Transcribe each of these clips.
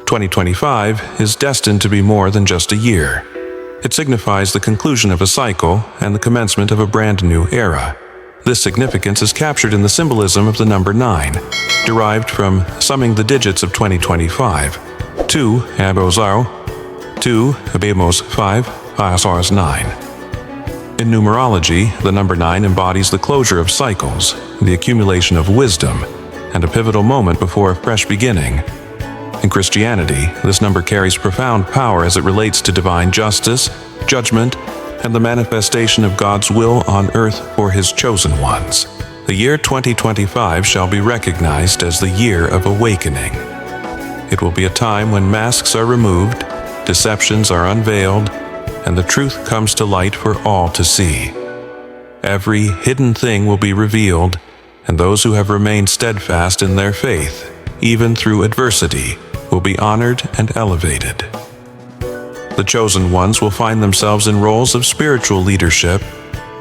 2025 is destined to be more than just a year. It signifies the conclusion of a cycle and the commencement of a brand new era. This significance is captured in the symbolism of the number 9, derived from summing the digits of 2025. 2 abozao, 2 abemos 5, asars 9. In numerology, the number 9 embodies the closure of cycles, the accumulation of wisdom, and a pivotal moment before a fresh beginning. In Christianity, this number carries profound power as it relates to divine justice, judgment, and the manifestation of God's will on earth for His chosen ones. The year 2025 shall be recognized as the year of awakening. It will be a time when masks are removed, deceptions are unveiled, and the truth comes to light for all to see. Every hidden thing will be revealed, and those who have remained steadfast in their faith, even through adversity, will be honored and elevated. The chosen ones will find themselves in roles of spiritual leadership,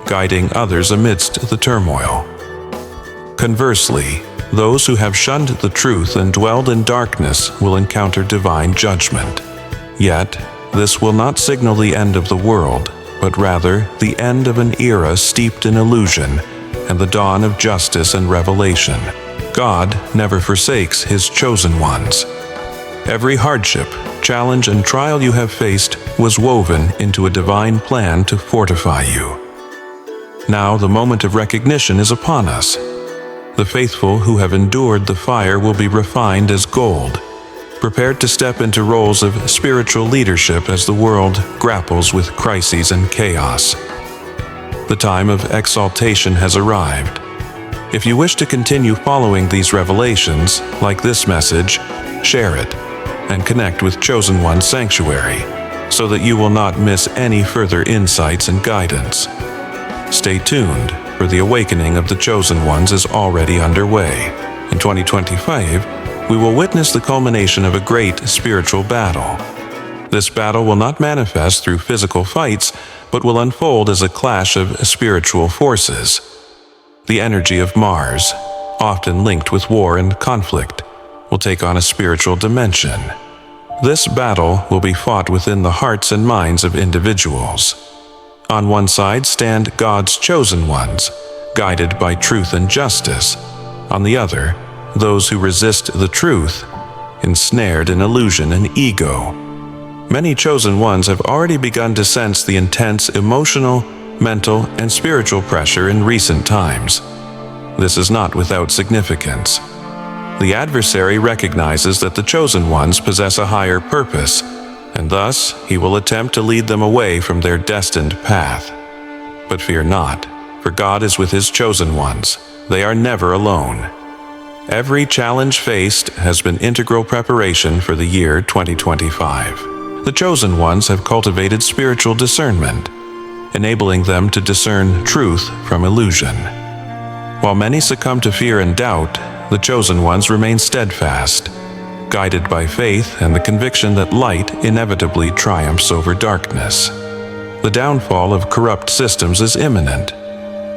guiding others amidst the turmoil. Conversely, those who have shunned the truth and dwelled in darkness will encounter divine judgment. Yet, this will not signal the end of the world, but rather the end of an era steeped in illusion and the dawn of justice and revelation. God never forsakes His chosen ones. Every hardship, challenge, and trial you have faced was woven into a divine plan to fortify you. Now the moment of recognition is upon us. The faithful who have endured the fire will be refined as gold, prepared to step into roles of spiritual leadership as the world grapples with crises and chaos. The time of exaltation has arrived. If you wish to continue following these revelations, like this message, share it and connect with Chosen One's Sanctuary so that you will not miss any further insights and guidance. Stay tuned, for the awakening of the Chosen Ones is already underway. In 2025, we will witness the culmination of a great spiritual battle. This battle will not manifest through physical fights, but will unfold as a clash of spiritual forces. The energy of Mars, often linked with war and conflict, will take on a spiritual dimension. This battle will be fought within the hearts and minds of individuals. On one side stand God's chosen ones, guided by truth and justice. On the other, those who resist the truth, ensnared in illusion and ego. Many chosen ones have already begun to sense the intense emotional, mental, and spiritual pressure in recent times. This is not without significance. The adversary recognizes that the chosen ones possess a higher purpose, and thus he will attempt to lead them away from their destined path. But fear not, for God is with His chosen ones. They are never alone. Every challenge faced has been integral preparation for the year 2025. The chosen ones have cultivated spiritual discernment, enabling them to discern truth from illusion. While many succumb to fear and doubt, the chosen ones remain steadfast, guided by faith and the conviction that light inevitably triumphs over darkness. The downfall of corrupt systems is imminent.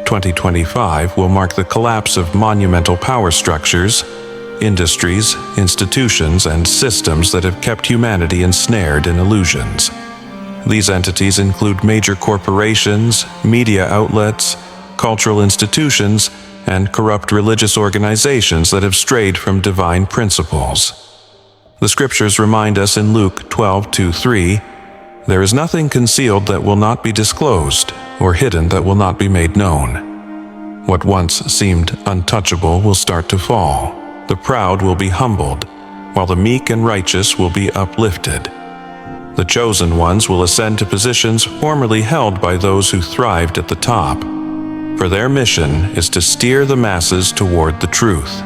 2025 will mark the collapse of monumental power structures, industries, institutions, and systems that have kept humanity ensnared in illusions. These entities include major corporations, media outlets, cultural institutions, and corrupt religious organizations that have strayed from divine principles. The scriptures remind us in Luke 12:2-3, "There is nothing concealed that will not be disclosed, or hidden that will not be made known." What once seemed untouchable will start to fall. The proud will be humbled, while the meek and righteous will be uplifted. The chosen ones will ascend to positions formerly held by those who thrived at the top, for their mission is to steer the masses toward the truth.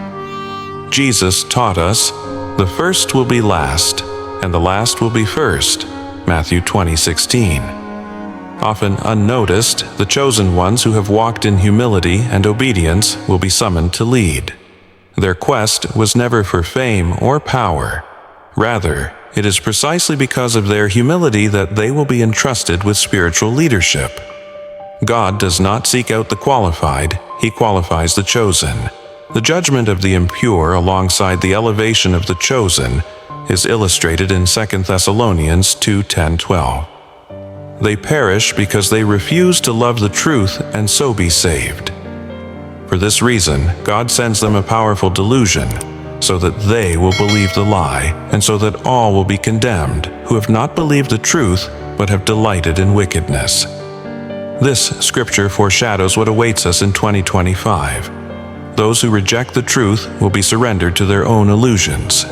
Jesus taught us, "The first will be last, and the last will be first." Matthew 20:16. Often unnoticed, the chosen ones who have walked in humility and obedience will be summoned to lead. Their quest was never for fame or power. Rather, it is precisely because of their humility that they will be entrusted with spiritual leadership. God does not seek out the qualified, He qualifies the chosen. The judgment of the impure alongside the elevation of the chosen is illustrated in 2 Thessalonians 2:10-12. They perish because they refuse to love the truth and so be saved. For this reason, God sends them a powerful delusion, so that they will believe the lie, and so that all will be condemned, who have not believed the truth, but have delighted in wickedness. This scripture foreshadows what awaits us in 2025. Those who reject the truth will be surrendered to their own illusions,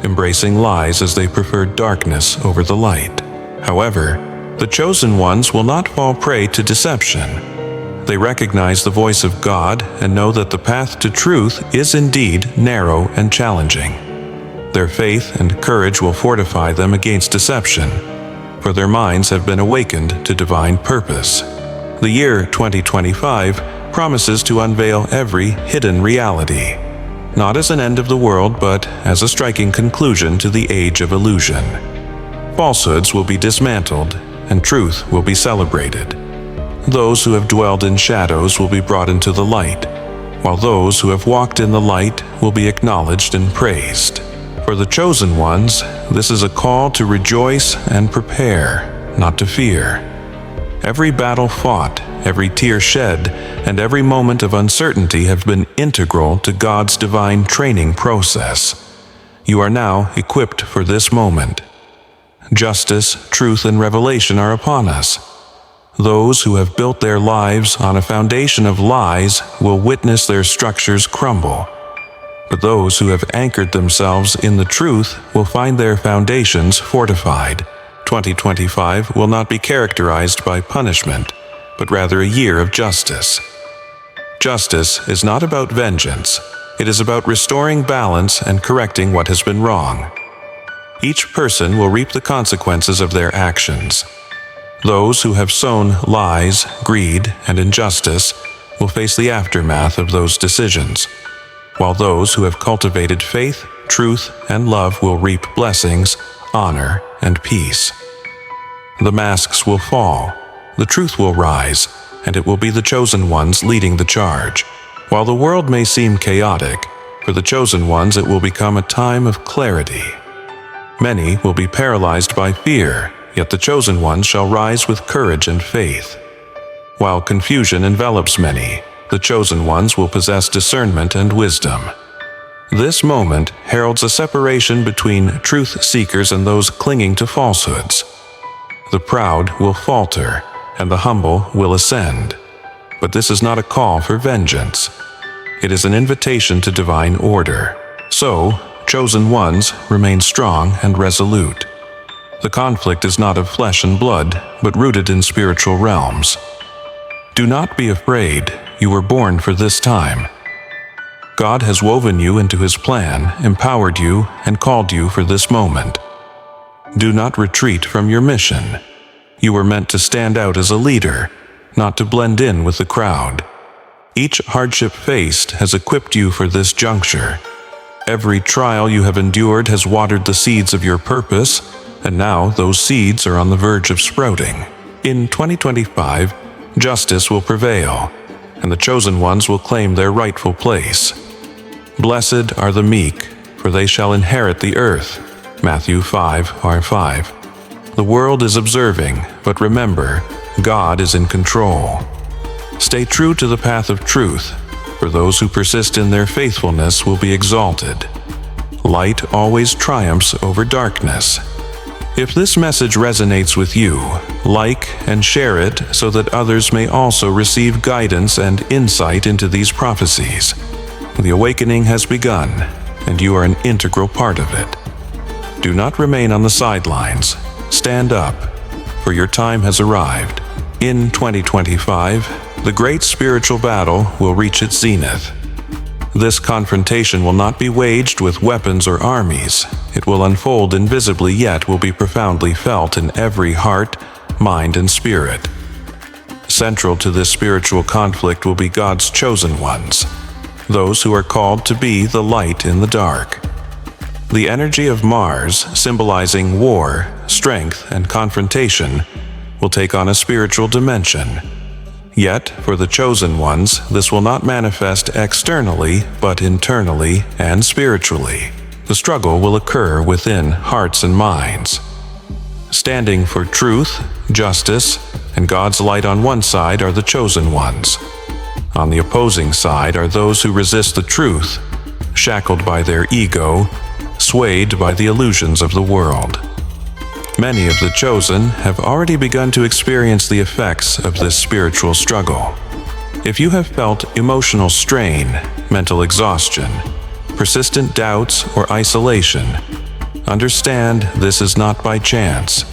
embracing lies as they prefer darkness over the light. However, the chosen ones will not fall prey to deception. They recognize the voice of God and know that the path to truth is indeed narrow and challenging. Their faith and courage will fortify them against deception, for their minds have been awakened to divine purpose. The year 2025 promises to unveil every hidden reality, not as an end of the world, but as a striking conclusion to the age of illusion. Falsehoods will be dismantled, and truth will be celebrated. Those who have dwelled in shadows will be brought into the light, while those who have walked in the light will be acknowledged and praised. For the chosen ones, this is a call to rejoice and prepare, not to fear. Every battle fought, every tear shed, and every moment of uncertainty have been integral to God's divine training process. You are now equipped for this moment. Justice, truth, and revelation are upon us. Those who have built their lives on a foundation of lies will witness their structures crumble. But those who have anchored themselves in the truth will find their foundations fortified. 2025 will not be characterized by punishment, but rather a year of justice. Justice is not about vengeance. It is about restoring balance and correcting what has been wrong. Each person will reap the consequences of their actions. Those who have sown lies, greed, and injustice will face the aftermath of those decisions, while those who have cultivated faith, truth, and love will reap blessings, honor, and peace. The masks will fall, the truth will rise, and it will be the chosen ones leading the charge. While the world may seem chaotic, for the chosen ones it will become a time of clarity. Many will be paralyzed by fear, yet the chosen ones shall rise with courage and faith. While confusion envelops many, the chosen ones will possess discernment and wisdom. This moment heralds a separation between truth seekers and those clinging to falsehoods. The proud will falter, and the humble will ascend. But this is not a call for vengeance. It is an invitation to divine order. So, chosen ones, remain strong and resolute. The conflict is not of flesh and blood, but rooted in spiritual realms. Do not be afraid, you were born for this time. God has woven you into His plan, empowered you, and called you for this moment. Do not retreat from your mission. You were meant to stand out as a leader, not to blend in with the crowd. Each hardship faced has equipped you for this juncture. Every trial you have endured has watered the seeds of your purpose, and now those seeds are on the verge of sprouting. In 2025, justice will prevail, and the chosen ones will claim their rightful place. Blessed are the meek, for they shall inherit the earth. Matthew 5:5. The world is observing, but remember, God is in control. Stay true to the path of truth, for those who persist in their faithfulness will be exalted. Light always triumphs over darkness. If this message resonates with you, like and share it so that others may also receive guidance and insight into these prophecies. The awakening has begun, and you are an integral part of it. Do not remain on the sidelines. Stand up, for your time has arrived. In 2025, the great spiritual battle will reach its zenith. This confrontation will not be waged with weapons or armies. It will unfold invisibly, yet will be profoundly felt in every heart, mind, and spirit. Central to this spiritual conflict will be God's chosen ones, those who are called to be the light in the dark. The energy of Mars, symbolizing war, strength, and confrontation, will take on a spiritual dimension. Yet, for the chosen ones, this will not manifest externally, but internally and spiritually. The struggle will occur within hearts and minds. Standing for truth, justice, and God's light on one side are the chosen ones. On the opposing side are those who resist the truth, shackled by their ego, swayed by the illusions of the world. Many of the chosen have already begun to experience the effects of this spiritual struggle. If you have felt emotional strain, mental exhaustion, persistent doubts, or isolation, understand this is not by chance.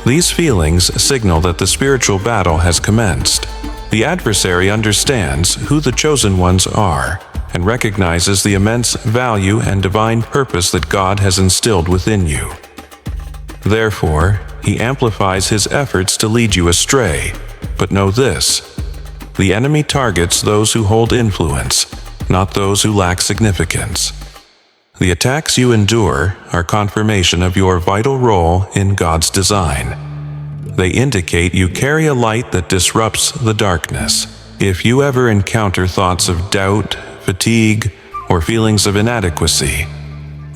These feelings signal that the spiritual battle has commenced. The adversary understands who the chosen ones are and recognizes the immense value and divine purpose that God has instilled within you. Therefore, he amplifies his efforts to lead you astray. But know this: the enemy targets those who hold influence, not those who lack significance. The attacks you endure are confirmation of your vital role in God's design. They indicate you carry a light that disrupts the darkness. If you ever encounter thoughts of doubt, fatigue, or feelings of inadequacy,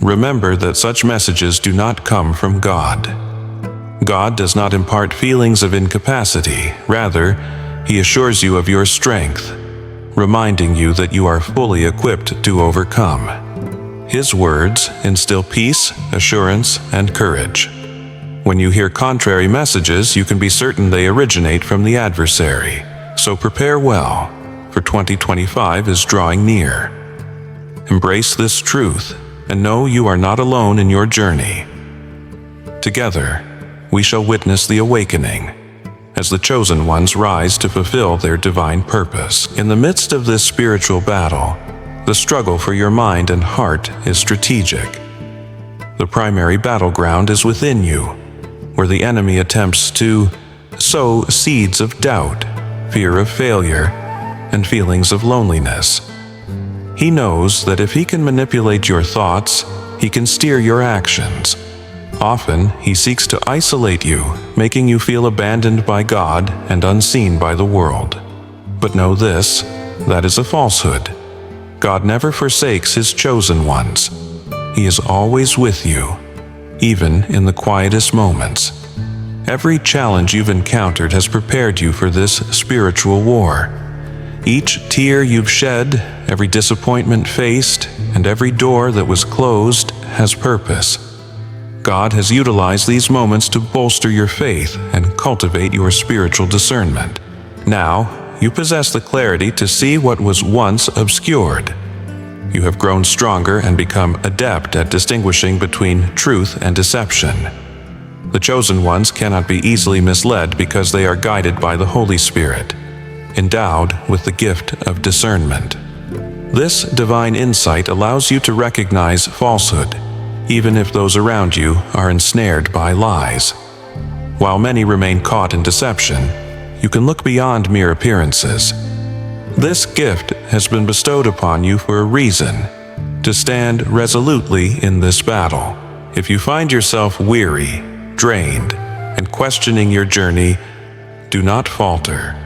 remember that such messages do not come from God. God does not impart feelings of incapacity. Rather, He assures you of your strength, reminding you that you are fully equipped to overcome. His words instill peace, assurance, and courage. When you hear contrary messages, you can be certain they originate from the adversary. So prepare well, for 2025 is drawing near. Embrace this truth, and know you are not alone in your journey. Together, we shall witness the awakening, as the chosen ones rise to fulfill their divine purpose. In the midst of this spiritual battle, the struggle for your mind and heart is strategic. The primary battleground is within you, where the enemy attempts to sow seeds of doubt, fear of failure, and feelings of loneliness. He knows that if he can manipulate your thoughts, he can steer your actions. Often, he seeks to isolate you, making you feel abandoned by God and unseen by the world. But know this: that is a falsehood. God never forsakes His chosen ones. He is always with you, even in the quietest moments. Every challenge you've encountered has prepared you for this spiritual war. Each tear you've shed, every disappointment faced, and every door that was closed has purpose. God has utilized these moments to bolster your faith and cultivate your spiritual discernment. Now, you possess the clarity to see what was once obscured. You have grown stronger and become adept at distinguishing between truth and deception. The chosen ones cannot be easily misled because they are guided by the Holy Spirit, endowed with the gift of discernment. This divine insight allows you to recognize falsehood, even if those around you are ensnared by lies. While many remain caught in deception, you can look beyond mere appearances. This gift has been bestowed upon you for a reason: to stand resolutely in this battle. If you find yourself weary, drained, and questioning your journey, do not falter.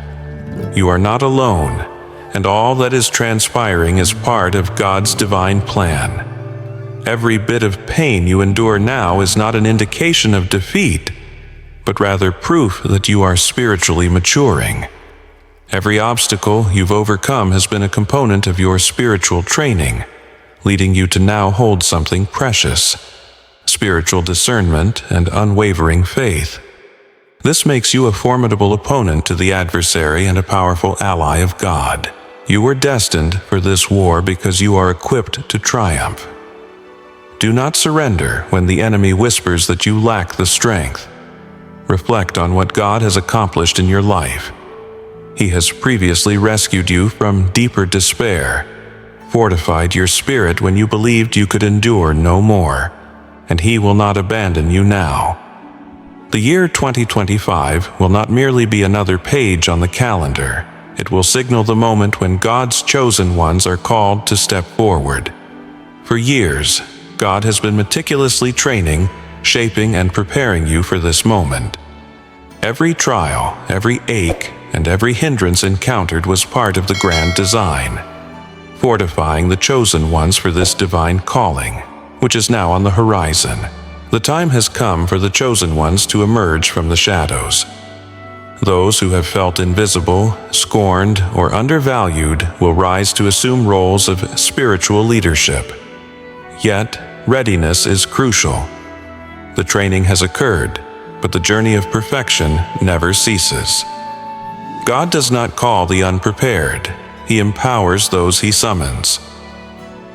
You are not alone, and all that is transpiring is part of God's divine plan. Every bit of pain you endure now is not an indication of defeat, but rather proof that you are spiritually maturing. Every obstacle you've overcome has been a component of your spiritual training, leading you to now hold something precious: spiritual discernment and unwavering faith. This makes you a formidable opponent to the adversary and a powerful ally of God. You were destined for this war because you are equipped to triumph. Do not surrender when the enemy whispers that you lack the strength. Reflect on what God has accomplished in your life. He has previously rescued you from deeper despair, fortified your spirit when you believed you could endure no more, and He will not abandon you now. The year 2025 will not merely be another page on the calendar. It will signal the moment when God's chosen ones are called to step forward. For years, God has been meticulously training, shaping, and preparing you for this moment. Every trial, every ache, and every hindrance encountered was part of the grand design, fortifying the chosen ones for this divine calling. which is now on the horizon. The time has come for the chosen ones to emerge from the shadows. Those who have felt invisible, scorned, or undervalued will rise to assume roles of spiritual leadership. Yet, readiness is crucial. The training has occurred, but the journey of perfection never ceases. God does not call the unprepared. He empowers those He summons.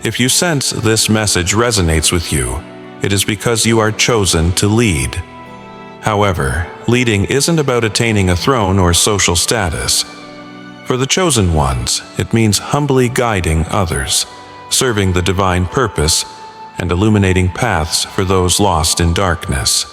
If you sense this message resonates with you, it is because you are chosen to lead. However, leading isn't about attaining a throne or social status. For the chosen ones, it means humbly guiding others, serving the divine purpose, and illuminating paths for those lost in darkness.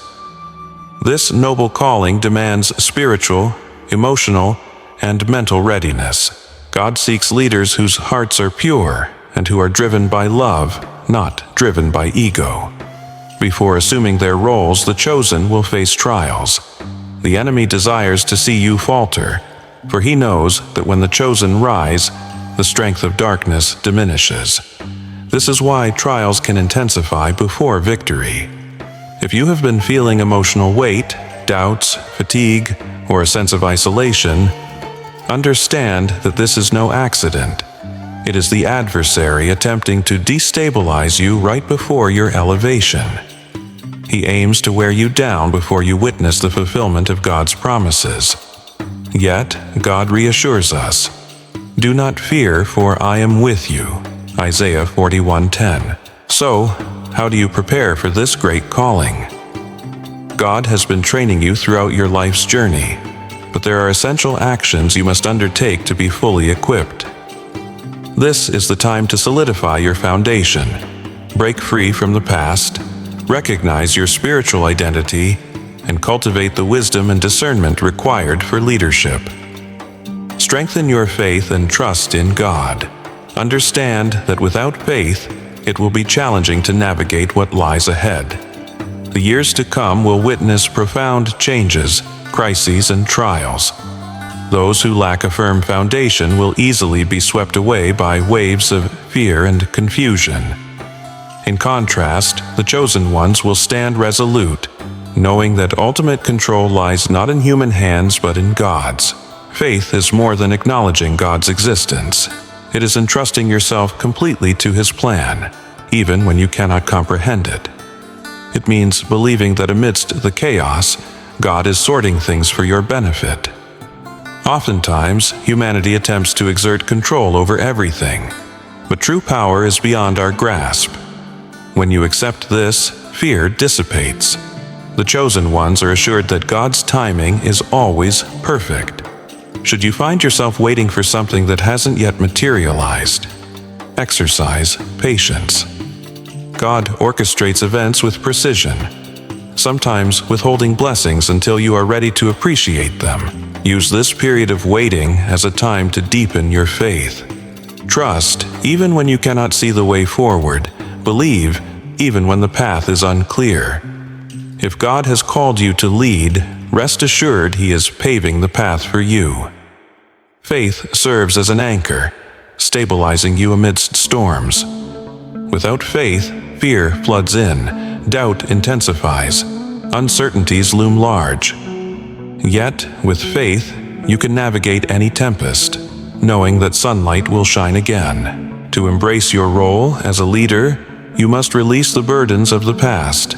This noble calling demands spiritual, emotional, and mental readiness. God seeks leaders whose hearts are pure and who are driven by love, not driven by ego. Before assuming their roles, the chosen will face trials. The enemy desires to see you falter, for he knows that when the chosen rise, the strength of darkness diminishes. This is why trials can intensify before victory. If you have been feeling emotional weight, doubts, fatigue, or a sense of isolation, understand that this is no accident. It is the adversary attempting to destabilize you right before your elevation. He aims to wear you down before you witness the fulfillment of God's promises. Yet, God reassures us, "Do not fear, for I am with you." Isaiah 41:10. So, how do you prepare for this great calling? God has been training you throughout your life's journey, but there are essential actions you must undertake to be fully equipped. This is the time to solidify your foundation, break free from the past, recognize your spiritual identity, and cultivate the wisdom and discernment required for leadership. Strengthen your faith and trust in God. Understand that without faith, it will be challenging to navigate what lies ahead. The years to come will witness profound changes, crises, and trials. Those who lack a firm foundation will easily be swept away by waves of fear and confusion. In contrast, the chosen ones will stand resolute, knowing that ultimate control lies not in human hands but in God's. Faith is more than acknowledging God's existence. It is entrusting yourself completely to His plan, even when you cannot comprehend it. It means believing that amidst the chaos, God is sorting things for your benefit. Oftentimes, humanity attempts to exert control over everything, but true power is beyond our grasp. When you accept this, fear dissipates. The chosen ones are assured that God's timing is always perfect. Should you find yourself waiting for something that hasn't yet materialized, exercise patience. God orchestrates events with precision, sometimes withholding blessings until you are ready to appreciate them. Use this period of waiting as a time to deepen your faith. Trust even when you cannot see the way forward. Believe even when the path is unclear. If God has called you to lead, rest assured He is paving the path for you. Faith serves as an anchor, stabilizing you amidst storms. Without faith, fear floods in, doubt intensifies, uncertainties loom large. Yet, with faith, you can navigate any tempest, knowing that sunlight will shine again. To embrace your role as a leader, you must release the burdens of the past.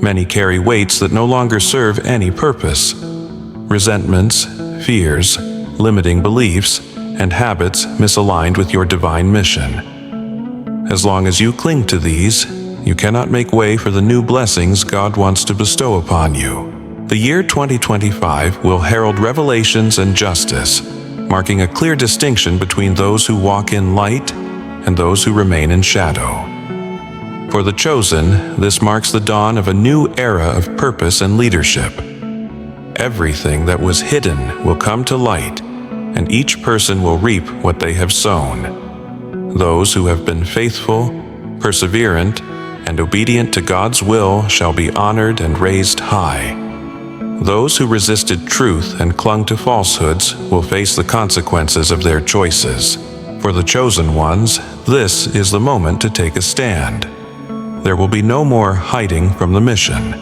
Many carry weights that no longer serve any purpose. Resentments, fears, limiting beliefs, and habits misaligned with your divine mission. As long as you cling to these, you cannot make way for the new blessings God wants to bestow upon you. The year 2025 will herald revelations and justice, marking a clear distinction between those who walk in light and those who remain in shadow. For the chosen, this marks the dawn of a new era of purpose and leadership. Everything that was hidden will come to light, and each person will reap what they have sown. Those who have been faithful, perseverant, and obedient to God's will shall be honored and raised high. Those who resisted truth and clung to falsehoods will face the consequences of their choices. For the chosen ones, this is the moment to take a stand. There will be no more hiding from the mission.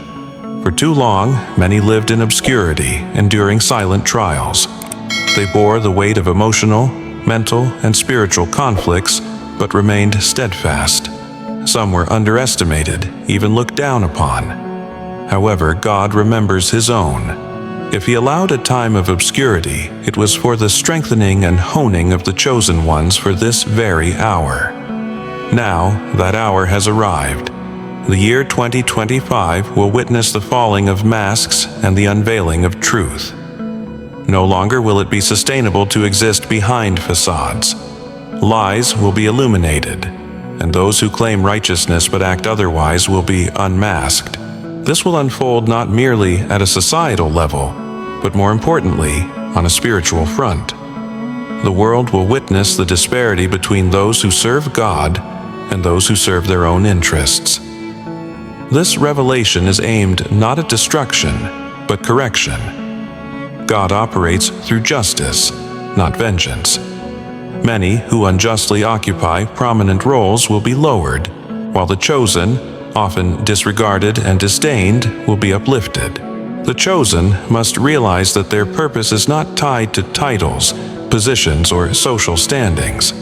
For too long, many lived in obscurity, enduring silent trials. They bore the weight of emotional, mental, and spiritual conflicts, but remained steadfast. Some were underestimated, even looked down upon. However, God remembers His own. If He allowed a time of obscurity, it was for the strengthening and honing of the chosen ones for this very hour. Now, that hour has arrived. The year 2025 will witness the falling of masks and the unveiling of truth. No longer will it be sustainable to exist behind facades. Lies will be illuminated, and those who claim righteousness but act otherwise will be unmasked. This will unfold not merely at a societal level, but more importantly, on a spiritual front. The world will witness the disparity between those who serve God and those who serve their own interests. This revelation is aimed not at destruction, but correction. God operates through justice, not vengeance. Many who unjustly occupy prominent roles will be lowered, while the chosen, often disregarded and disdained, will be uplifted. The chosen must realize that their purpose is not tied to titles, positions, or social standings.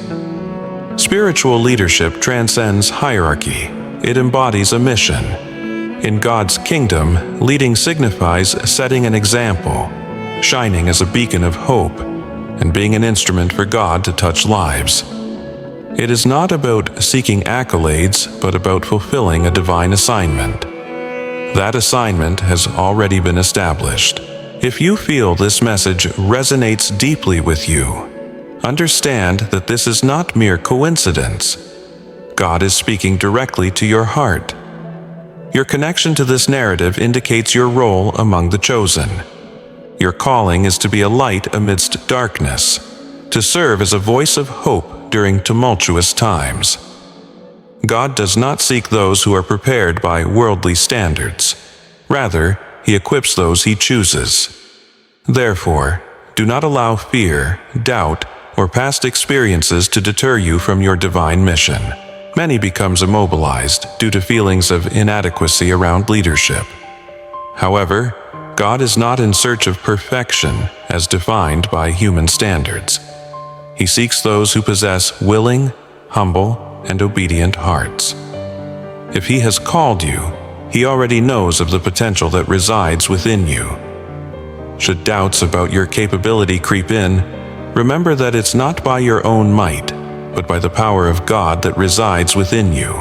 Spiritual leadership transcends hierarchy. It embodies a mission. In God's kingdom, leading signifies setting an example, shining as a beacon of hope, and being an instrument for God to touch lives. It is not about seeking accolades, but about fulfilling a divine assignment. That assignment has already been established. If you feel this message resonates deeply with you, understand that this is not mere coincidence. God is speaking directly to your heart. Your connection to this narrative indicates your role among the chosen. Your calling is to be a light amidst darkness, to serve as a voice of hope during tumultuous times. God does not seek those who are prepared by worldly standards. Rather, He equips those He chooses. Therefore, do not allow fear, doubt, or past experiences to deter you from your divine mission. Many become immobilized due to feelings of inadequacy around leadership. However, God is not in search of perfection as defined by human standards. He seeks those who possess willing, humble, and obedient hearts. If He has called you, He already knows of the potential that resides within you. Should doubts about your capability creep in, remember that it's not by your own might, but by the power of God that resides within you.